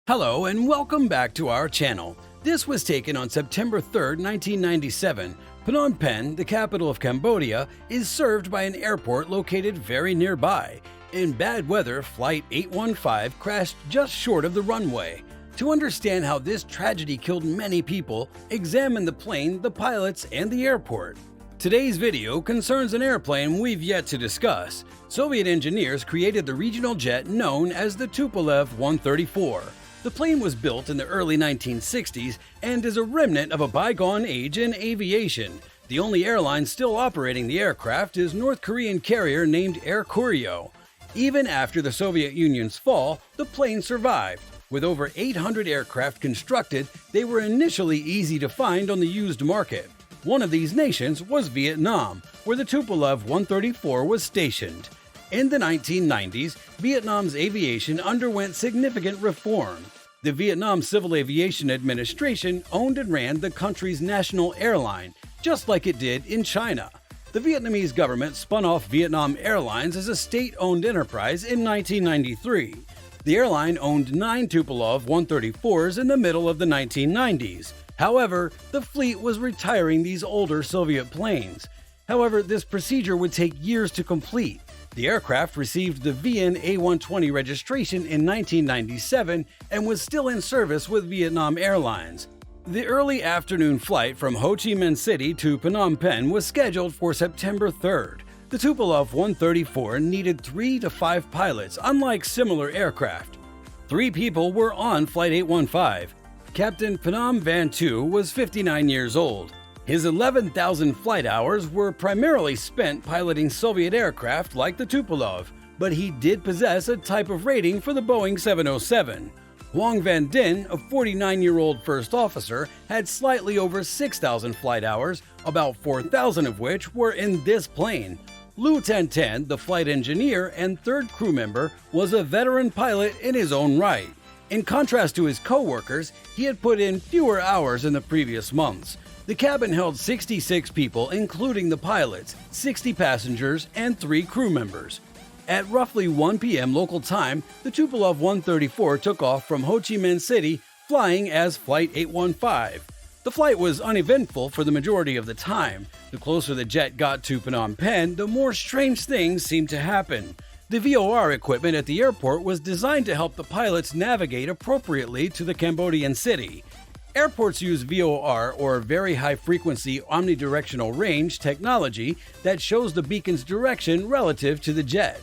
Hello and welcome back to our channel. This was taken on September 3, 1997. Phnom Penh, the capital of Cambodia, is served by an airport located very nearby. In bad weather, Flight 815 crashed just short of the runway. To understand how this tragedy killed many people, examine the plane, the pilots, and the airport. Today's video concerns an airplane we've yet to discuss. Soviet engineers created the regional jet known as the Tupolev 134. The plane was built in the early 1960s and is a remnant of a bygone age in aviation. The only airline still operating the aircraft is North Korean carrier named Air Koryo. Even after the Soviet Union's fall, the plane survived. With over 800 aircraft constructed, they were initially easy to find on the used market. One of these nations was Vietnam, where the Tupolev 134 was stationed. In the 1990s, Vietnam's aviation underwent significant reform. The Vietnam Civil Aviation Administration owned and ran the country's national airline, just like it did in China. The Vietnamese government spun off Vietnam Airlines as a state-owned enterprise in 1993. The airline owned 9 Tupolev 134s in the middle of the 1990s. However, the fleet was retiring these older Soviet planes. However, this procedure would take years to complete. The aircraft received the VN A120 registration in 1997 and was still in service with Vietnam Airlines. The early afternoon flight from Ho Chi Minh City to Phnom Penh was scheduled for September 3rd. The Tupolev 134 needed 3 to 5 pilots, unlike similar aircraft. 3 people were on Flight 815. Captain Phnom Van Tu was 59 years old. His 11,000 flight hours were primarily spent piloting Soviet aircraft like the Tupolev, but he did possess a type of rating for the Boeing 707. Hoang Van Dinh, a 49-year-old first officer, had slightly over 6,000 flight hours, about 4,000 of which were in this plane. Lu Tan Tan, the flight engineer and third crew member, was a veteran pilot in his own right. In contrast to his co-workers, he had put in fewer hours in the previous months. The cabin held 66 people, including the pilots, 60 passengers, and 3 crew members. At roughly 1 p.m. local time, the Tupolev 134 took off from Ho Chi Minh City, flying as Flight 815. The flight was uneventful for the majority of the time. The closer the jet got to Phnom Penh, the more strange things seemed to happen. The VOR equipment at the airport was designed to help the pilots navigate appropriately to the Cambodian city. Airports use VOR, or Very High Frequency Omnidirectional Range, technology that shows the beacon's direction relative to the jet.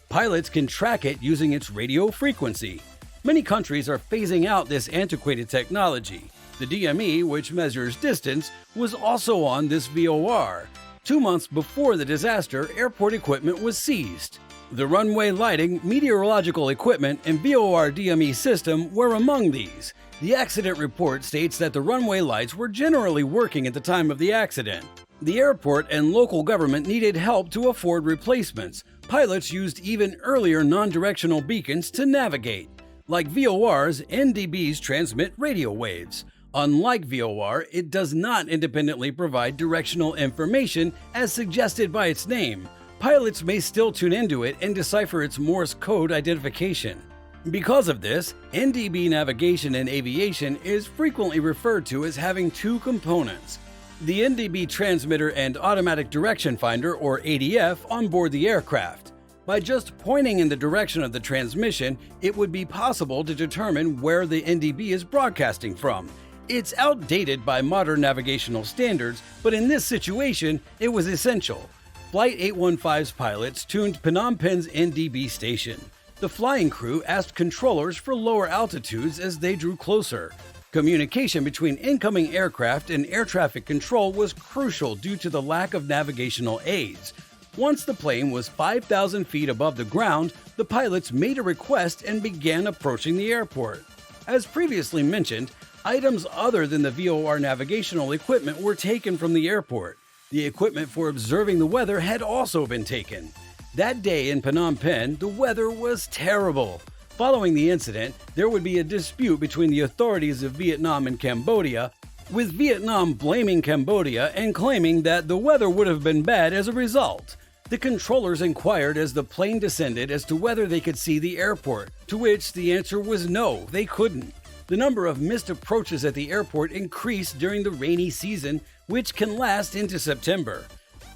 Pilots can track it using its radio frequency. Many countries are phasing out this antiquated technology. The DME, which measures distance, was also on this VOR. 2 months before the disaster, airport equipment was seized. The runway lighting, meteorological equipment, and VOR DME system were among these. The accident report states that the runway lights were generally working at the time of the accident. The airport and local government needed help to afford replacements. Pilots used even earlier non-directional beacons to navigate. Like VORs, NDBs transmit radio waves. Unlike VOR, it does not independently provide directional information as suggested by its name. Pilots may still tune into it and decipher its Morse code identification. Because of this, NDB navigation in aviation is frequently referred to as having 2 components: the NDB transmitter and automatic direction finder, or ADF, on board the aircraft. By just pointing in the direction of the transmission, it would be possible to determine where the NDB is broadcasting from. It's outdated by modern navigational standards, but in this situation, it was essential. Flight 815's pilots tuned Phnom Penh's NDB station. The flying crew asked controllers for lower altitudes as they drew closer. Communication between incoming aircraft and air traffic control was crucial due to the lack of navigational aids. Once the plane was 5,000 feet above the ground, the pilots made a request and began approaching the airport. As previously mentioned, items other than the VOR navigational equipment were taken from the airport. The equipment for observing the weather had also been taken. That day in Phnom Penh, the weather was terrible. Following the incident, there would be a dispute between the authorities of Vietnam and Cambodia, with Vietnam blaming Cambodia and claiming that the weather would have been bad as a result. The controllers inquired as the plane descended as to whether they could see the airport, to which the answer was no, they couldn't. The number of missed approaches at the airport increased during the rainy season, which can last into September.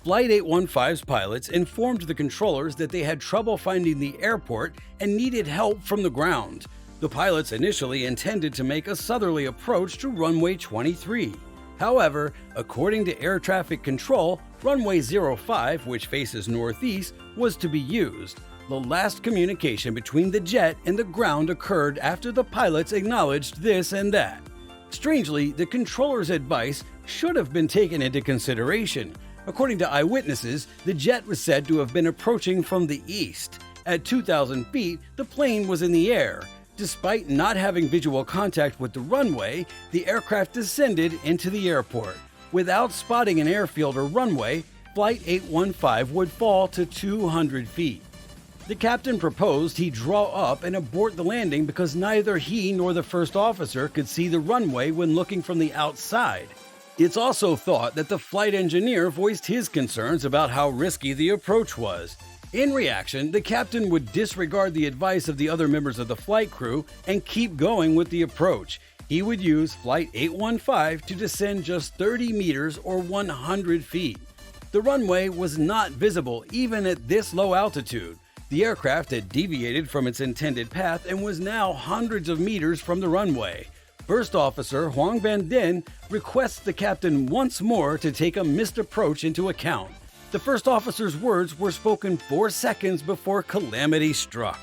Flight 815's pilots informed the controllers that they had trouble finding the airport and needed help from the ground. The pilots initially intended to make a southerly approach to runway 23. However, according to air traffic control, runway 05, which faces northeast, was to be used. The last communication between the jet and the ground occurred after the pilots acknowledged this and that. Strangely, the controller's advice should have been taken into consideration. According to eyewitnesses, the jet was said to have been approaching from the east. At 2,000 feet, the plane was in the air. Despite not having visual contact with the runway, the aircraft descended into the airport. Without spotting an airfield or runway, Flight 815 would fall to 200 feet. The captain proposed he draw up and abort the landing because neither he nor the first officer could see the runway when looking from the outside. It's also thought that the flight engineer voiced his concerns about how risky the approach was. In reaction, the captain would disregard the advice of the other members of the flight crew and keep going with the approach. He would use Flight 815 to descend just 30 meters or 100 feet. The runway was not visible even at this low altitude. The aircraft had deviated from its intended path and was now hundreds of meters from the runway. First Officer Hoang Van Den requests the captain once more to take a missed approach into account. The first officer's words were spoken 4 seconds before calamity struck.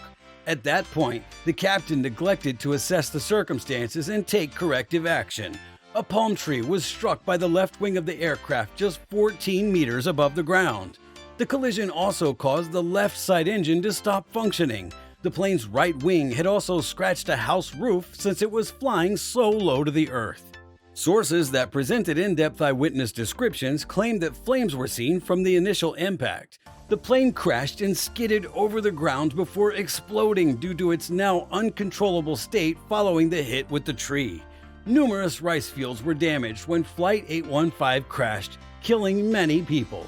At that point, the captain neglected to assess the circumstances and take corrective action. A palm tree was struck by the left wing of the aircraft just 14 meters above the ground. The collision also caused the left side engine to stop functioning. The plane's right wing had also scratched a house roof since it was flying so low to the earth. Sources that presented in-depth eyewitness descriptions claimed that flames were seen from the initial impact. The plane crashed and skidded over the ground before exploding due to its now uncontrollable state following the hit with the tree. Numerous rice fields were damaged when Flight 815 crashed, killing many people.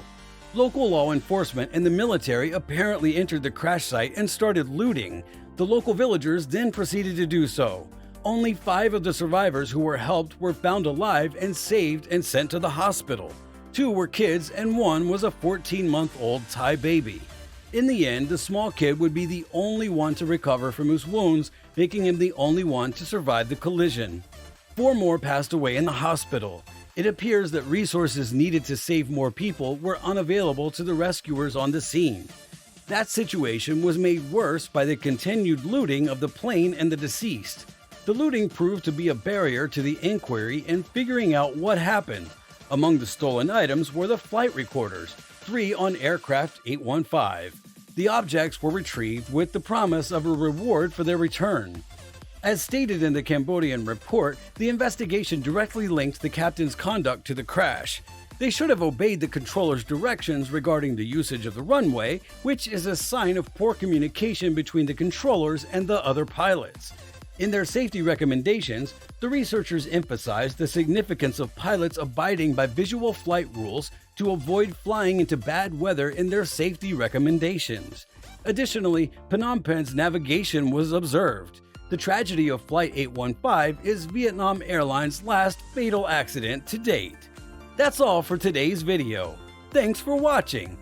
Local law enforcement and the military apparently entered the crash site and started looting. The local villagers then proceeded to do so. Only 5 of the survivors who were helped were found alive and saved and sent to the hospital. 2 were kids and 1 was a 14-month-old Thai baby. In the end, the small kid would be the only one to recover from his wounds, making him the only one to survive the collision. 4 more passed away in the hospital. It appears that resources needed to save more people were unavailable to the rescuers on the scene. That situation was made worse by the continued looting of the plane and the deceased. The looting proved to be a barrier to the inquiry and figuring out what happened. Among the stolen items were the flight recorders, 3 on aircraft 815. The objects were retrieved with the promise of a reward for their return. As stated in the Cambodian report, the investigation directly linked the captain's conduct to the crash. They should have obeyed the controller's directions regarding the usage of the runway, which is a sign of poor communication between the controllers and the other pilots. In their safety recommendations, the researchers emphasized the significance of pilots abiding by visual flight rules to avoid flying into bad weather in their safety recommendations. Additionally, Phnom Penh's navigation was observed. The tragedy of Flight 815 is Vietnam Airlines' last fatal accident to date. That's all for today's video. Thanks for watching.